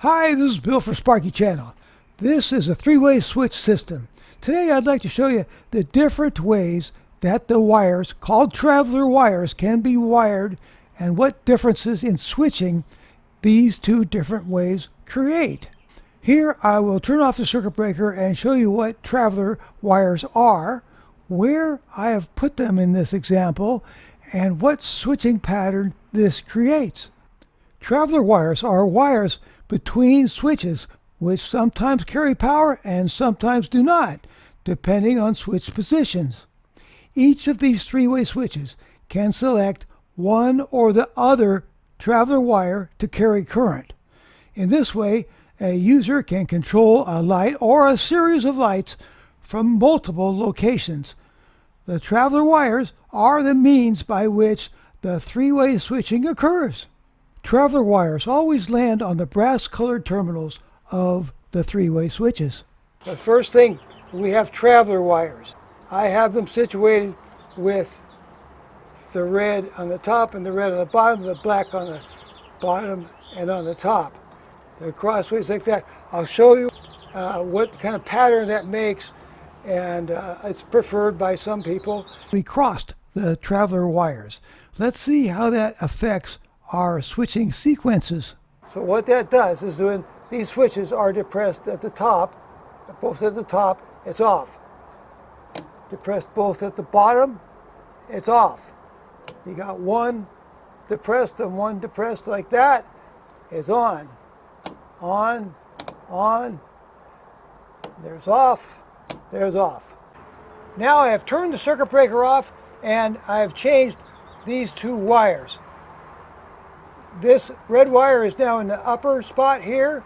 Hi, this is Bill for Sparky Channel. This is a three-way switch system. Today I'd like to show you the different ways that the wires, called traveler wires, can be wired and what differences in switching these two different ways create. Here I will turn off the circuit breaker and show you what traveler wires are, where I have put them in this example, and what switching pattern this creates. Traveler wires are wires between switches which sometimes carry power and sometimes do not, depending on switch positions. Each of these three-way switches can select one or the other traveler wire to carry current. In this way, a user can control a light or a series of lights from multiple locations. The traveler wires are the means by which the three-way switching occurs. Traveler wires always land on the brass-colored terminals of the three-way switches. The first thing, we have traveler wires. I have them situated with the red on the top and the red on the bottom, the black on the bottom and on the top. They're crossways like that. I'll show you what kind of pattern that makes, and it's preferred by some people. We crossed the traveler wires. Let's see how that affects our switching sequences. So what that does is when these switches are depressed at the top, both at the top, it's off. Depressed both at the bottom, it's off. You got one depressed and one depressed like that, it's on. On, on, there's off, there's off. Now I have turned the circuit breaker off and I have changed these two wires. This red wire is now in the upper spot here,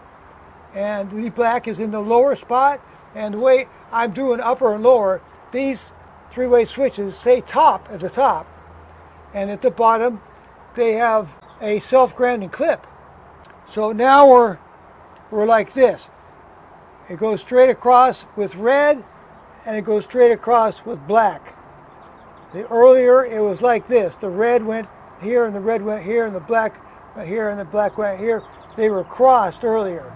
and the black is in the lower spot. And the way I'm doing upper and lower, these three-way switches say top at the top, and at the bottom they have a self-grounding clip. So now we're like this. It goes straight across with red, and it goes straight across with black. Earlier it was like this. The red went here, and the red went here, and the black went here, and the black went here. They were crossed earlier.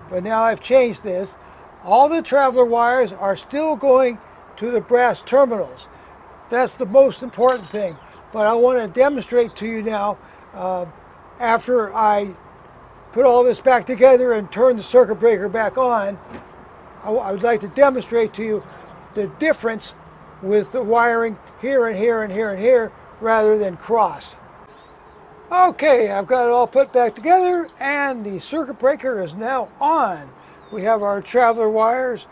But now I've changed this. All the traveler wires are still going to the brass terminals. That's the most important thing. But I want to demonstrate to you now, after I put all this back together and turn the circuit breaker back on, I would like to demonstrate to you the difference with the wiring here and here and here and here rather than crossed. Okay, I've got it all put back together and the circuit breaker is now on. We have our traveler wires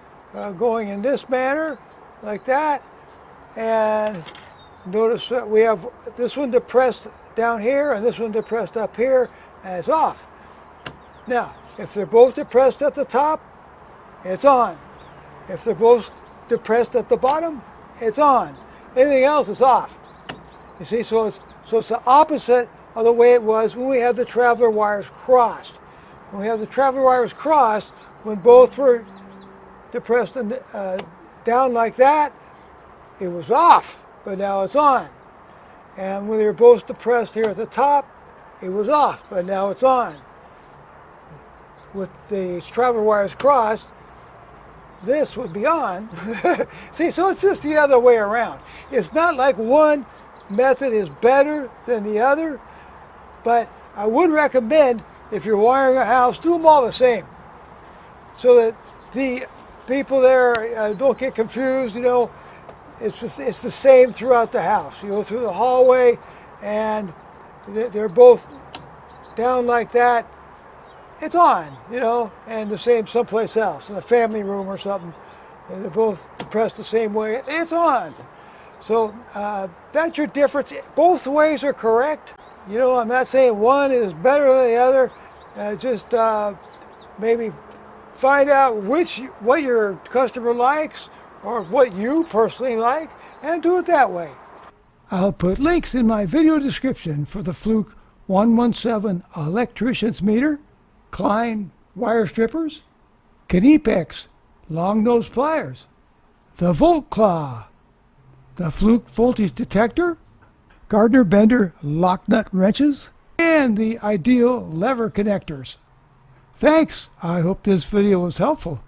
going in this manner, like that. And notice that we have this one depressed down here and this one depressed up here, and it's off. Now, if they're both depressed at the top, it's on. If they're both depressed at the bottom, it's on. Anything else is off. You see, so it's the opposite of the way it was when we had the traveler wires crossed. When we have the traveler wires crossed, when both were depressed and down like that, it was off, but now it's on. And when they were both depressed here at the top, it was off, but now it's on. With the traveler wires crossed, this would be on. See, so it's just the other way around. It's not like one method is better than the other, but I would recommend, if you're wiring a house, do them all the same, so that the people there don't get confused. You know, it's the same throughout the house. You go through the hallway, and they're both down like that. It's on, you know, and the same someplace else, in a family room or something. And they're both pressed the same way. It's on. So that's your difference. Both ways are correct. You know, I'm not saying one is better than the other. Just maybe find out what your customer likes or what you personally like, and do it that way. I'll put links in my video description for the Fluke 117 electrician's meter, Klein wire strippers, Knipex long nose pliers, the Volt Claw, the Fluke voltage detector, Gardner Bender lock nut wrenches, and the Ideal lever connectors. Thanks. I hope this video was helpful.